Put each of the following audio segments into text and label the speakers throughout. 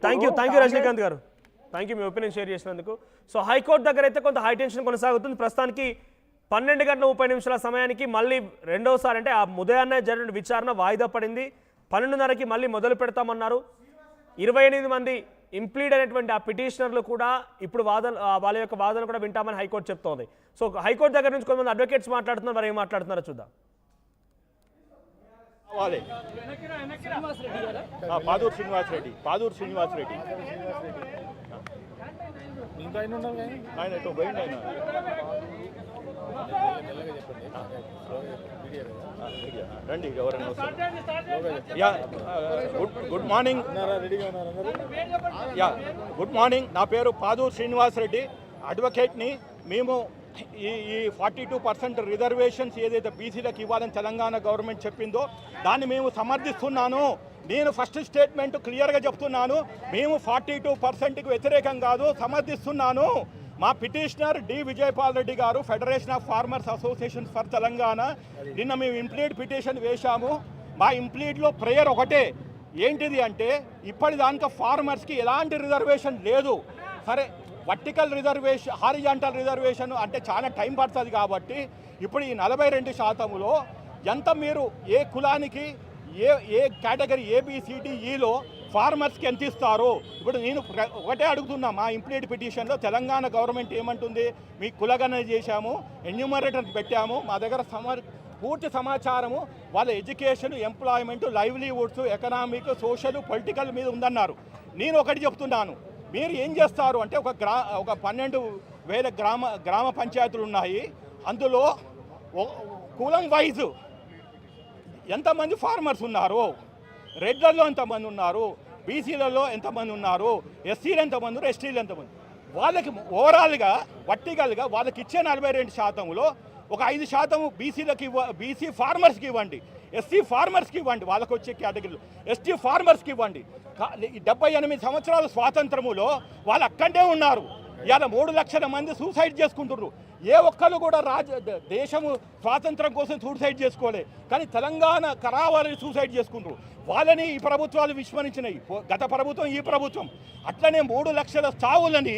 Speaker 1: Thank you Rajinikanth గారు, thank you me opinion share చేసినందుకు. So high court దగ్గర అయితే కొంత హై టెన్షన్ కొనసాగుతుంది. ప్రస్తుతానికి 12:30 సమయానికి మళ్ళీ రెండోసారి అంటే ఆ ఉదయాన్నే జరిగిన విచారణ వాయిదా పడింది. 12:30కి మళ్ళీ మొదలు పెడతామన్నారు. 28 మంది ఇంప్లీడ్ అయినటువంటి ఆ పిటిషనర్లు కూడా ఇప్పుడు వాళ్ళ యొక్క వాదన కూడా వింటామని హైకోర్టు చెప్తోంది. సో హైకోర్టు దగ్గర నుంచి కొంతమంది అడ్వకేట్స్ మాట్లాడుతున్నారు, వారు ఏం మాట్లాడుతున్నారో చూద్దాం.
Speaker 2: పాదూరు శ్రీనివాస్ రెడ్డి ఆయన ఎటు పోయింది. ఆయన రండి, ఎవరైనా గుడ్ మార్నింగ్. గుడ్ మార్నింగ్, నా పేరు పాదూరు శ్రీనివాస్ రెడ్డి, అడ్వకేట్ని. మేము ఈ 42% రిజర్వేషన్స్ ఏదైతే బీసీలకు ఇవ్వాలని తెలంగాణ గవర్నమెంట్ చెప్పిందో దాన్ని మేము సమర్థిస్తున్నాను. నేను ఫస్ట్ స్టేట్మెంట్ క్లియర్గా చెప్తున్నాను, మేము 42%కి వ్యతిరేకం కాదు, సమర్థిస్తున్నాను. మా పిటిషనర్ డి విజయపాల్ రెడ్డి గారు, federation of farmers association for Telangana, నిన్న మేము ఇంప్లీడ్ పిటిషన్ వేశాము. మా ఇంప్లీడ్లో ప్రేయర్ ఒకటే, ఏంటిది అంటే ఇప్పటిదాకా ఫార్మర్స్కి ఎలాంటి రిజర్వేషన్ లేదు. సరే, వర్టికల్ రిజర్వేషన్, హారిజాంటల్ రిజర్వేషన్ అంటే చాలా టైం పడుతుంది కాబట్టి ఇప్పుడు ఈ 42%లో ఎంత మీరు ఏ కులానికి ఏ కేటగిరీ ABCDEలో ఫార్మర్స్కి ఎంత ఇస్తారు? ఇప్పుడు నేను ఒకటే అడుగుతున్నా, మా ఇంప్లీడ్ పిటిషన్లో తెలంగాణ గవర్నమెంట్ ఏమంటుంది, మీ కులగణన చేశాము, ఎన్యూమరేటర్ పెట్టాము, మా దగ్గర పూర్తి సమాచారము వాళ్ళ education, employment, లైవ్లీవుడ్స్, economic, social, political మీద ఉందన్నారు. నేను ఒకటి చెప్తున్నాను, మీరు ఏం చేస్తారు అంటే ఒక 12,000 గ్రామ పంచాయతీలు ఉన్నాయి. అందులో కులం వైజ్ ఎంతమంది ఫార్మర్స్ ఉన్నారు, రెడ్లలో ఎంతమంది ఉన్నారు, బీసీలలో ఎంతమంది ఉన్నారు, ఎస్సీలు ఎంతమంది ఉన్నారు, ఎస్టీలు ఎంతమంది, వాళ్ళకి ఓవరాల్గా వర్టికల్గా వాళ్ళకి ఇచ్చే 42%లో ఒక 5% బీసీలకి బీసీ ఫార్మర్స్కి ఇవ్వండి, ఎస్సీ ఫార్మర్స్కి ఇవ్వండి, వాళ్ళకి వచ్చే కేటగిరీలు ఎస్టీ ఫార్మర్స్కి ఇవ్వండి. 78 సంవత్సరాల స్వాతంత్రములో వాళ్ళు అక్కడే ఉన్నారు. ఇవాళ 3 లక్షల మంది సూసైడ్ చేసుకుంటున్నారు. ఏ ఒక్కరు కూడా దేశము స్వాతంత్రం కోసం సూసైడ్ చేసుకోలే, కానీ తెలంగాణ కరావాలని సూసైడ్ చేసుకుంటారు. వాళ్ళని ఈ ప్రభుత్వాలు విస్మరించినాయి, గత ప్రభుత్వం, ఈ ప్రభుత్వం. అట్లనే 3 లక్షల చావులని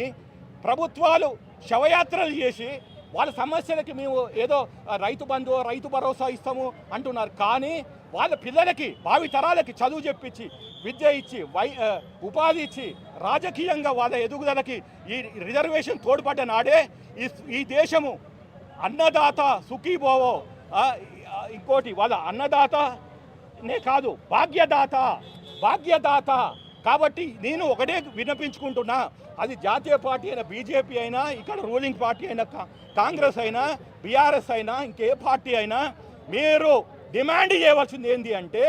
Speaker 2: ప్రభుత్వాలు శవయాత్రలు చేసి వాళ్ళ సమస్యలకి మేము ఏదో రైతు బంధు, రైతు భరోసా ఇస్తాము అంటున్నారు. కానీ వాళ్ళ పిల్లలకి, భావి తరాలకి చదువు చెప్పించి, విద్య ఇచ్చి, ఉపాధి ఇచ్చి, రాజకీయంగా వాళ్ళ ఎదుగుదలకి ఈ రిజర్వేషన్ తోడ్పడ్డ నాడే ఈ దేశము అన్నదాత సుఖీభోవో, ఇంకోటి వాళ్ళ అన్నదాతనే కాదు భాగ్యదాత. కాబట్టి నేను ఒకటే విన్నపించుకుంటున్నా, అది జాతీయ పార్టీ అయినా, బీజేపీ అయినా, ఇక్కడ రూలింగ్ పార్టీ అయినా, కాంగ్రెస్ అయినా, బీఆర్ఎస్ అయినా, ఇంకే పార్టీ అయినా, మీరు డిమాండ్ చేయవలసింది ఏంటి అంటే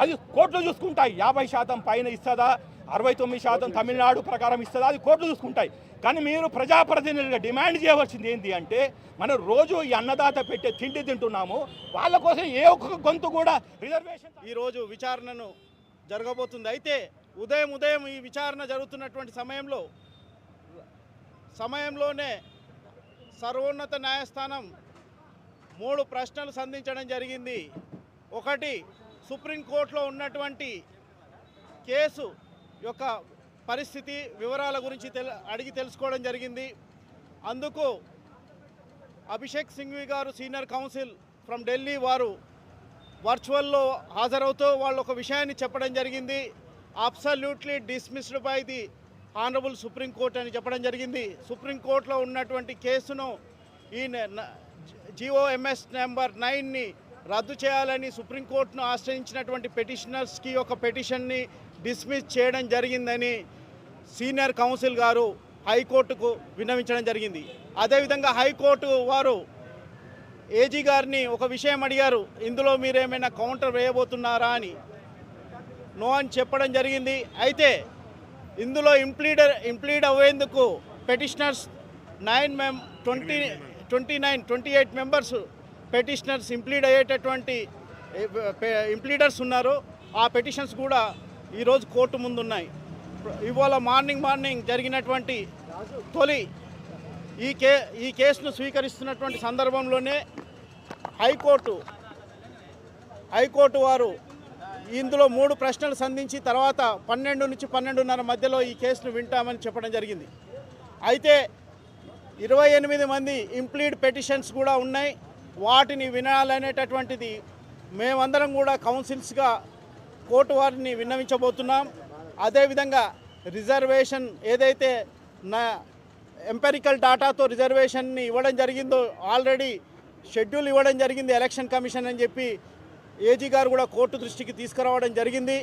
Speaker 2: అది కోర్టులు చూసుకుంటాయి. 50% పైన ఇస్తుందా, 69% తమిళనాడు ప్రకారం ఇస్తుందా, అది కోర్టులు చూసుకుంటాయి. కానీ మీరు ప్రజాప్రతినిధులుగా డిమాండ్ చేయవలసింది ఏంటి అంటే మనం రోజు ఈ అన్నదాత పెట్టే తిండి తింటున్నాము, వాళ్ళ కోసం ఏ ఒక్క గొంతు కూడా రిజర్వేషన్.
Speaker 3: ఈరోజు విచారణను జరగబోతుంది. అయితే ఉదయం ఈ విచారణ జరుగుతున్నటువంటి సమయంలోనే సర్వోన్నత న్యాయస్థానం 3 ప్రశ్నలు సంధించడం జరిగింది. ఒకటి, సుప్రీంకోర్టులో ఉన్నటువంటి కేసు యొక్క పరిస్థితి, వివరాల గురించి అడిగి తెలుసుకోవడం జరిగింది. అందుకు అభిషేక్ సింఘ్వి గారు, సీనియర్ కౌన్సిల్ ఫ్రమ్ ఢిల్లీ, వారు వర్చువల్లో హాజరవుతూ వాళ్ళు ఒక విషయాన్ని చెప్పడం జరిగింది. Absolutely dismissed by the honourable supreme court అని చెప్పడం జరిగింది. సుప్రీంకోర్టులో ఉన్నటువంటి కేసును ఈ GOMS నెంబర్ 9ని రద్దు చేయాలని సుప్రీంకోర్టును ఆశ్రయించినటువంటి పెటిషనర్స్కి ఒక పెటిషన్ని డిస్మిస్ చేయడం జరిగిందని సీనియర్ కౌన్సిల్ గారు హైకోర్టుకు విన్నవించడం జరిగింది. అదేవిధంగా హైకోర్టు వారు ఏజీ గారిని ఒక విషయం అడిగారు, ఇందులో మీరేమైనా కౌంటర్ వేయబోతున్నారా అని. నో అని చెప్పడం జరిగింది. అయితే ఇందులో ఇంప్లీడ్ అయ్యేందుకు పెటిషనర్స్ 28 మెంబర్స్ పెటిషనర్స్ ఇంప్లీడ్ అయ్యేటటువంటి ఇంప్లీడర్స్ ఉన్నారు. ఆ పెటిషన్స్ కూడా ఈరోజు కోర్టు ముందు ఉన్నాయి. ఇవాళ మార్నింగ్ జరిగినటువంటి తొలి ఈ కేసును స్వీకరిస్తున్నటువంటి సందర్భంలోనే హైకోర్టు వారు ఇందులో 3 ప్రశ్నలు సంధించి తర్వాత 12 నుంచి 12:30 మధ్యలో ఈ కేసును వింటామని చెప్పడం జరిగింది. అయితే 28 మంది ఇంప్లీడ్ పెటిషన్స్ కూడా ఉన్నాయి. వాటిని వినాలనేటటువంటిది మేమందరం కూడా కౌన్సిల్స్గా కోర్టు వారిని విన్నవించబోతున్నాం. అదేవిధంగా రిజర్వేషన్ ఏదైతే నా ఎంపెరికల్ డాటాతో రిజర్వేషన్ని ఇవ్వడం జరిగిందో ఆల్రెడీ షెడ్యూల్ ఇవ్వడం జరిగింది ఎలక్షన్ కమిషన్ అని చెప్పి ఏజీ గారు కూడా కోర్టు దృష్టికి తీసుకురావడం జరిగింది.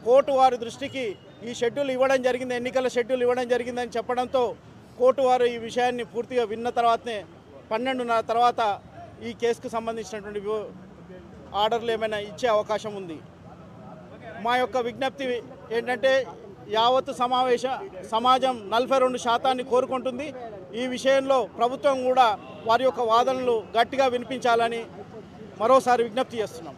Speaker 3: కోర్టు వారి దృష్టికి ఈ షెడ్యూల్ ఇవ్వడం జరిగింది, ఎన్నికల షెడ్యూల్ ఇవ్వడం జరిగిందని చెప్పడంతో కోర్టు వారు ఈ విషయాన్ని పూర్తిగా విన్న తర్వాతనే 12:30 తర్వాత ఈ కేసుకు సంబంధించినటువంటి ఆర్డర్లు ఏమైనా ఇచ్చే అవకాశం ఉంది. మా యొక్క విజ్ఞప్తి ఏంటంటే యావత్తు సమాజం 42% కోరుకుంటుంది. ఈ విషయంలో ప్రభుత్వం కూడా వారి యొక్క వాదనలు గట్టిగా వినిపించాలని మరోసారి విజ్ఞప్తి చేస్తున్నాం.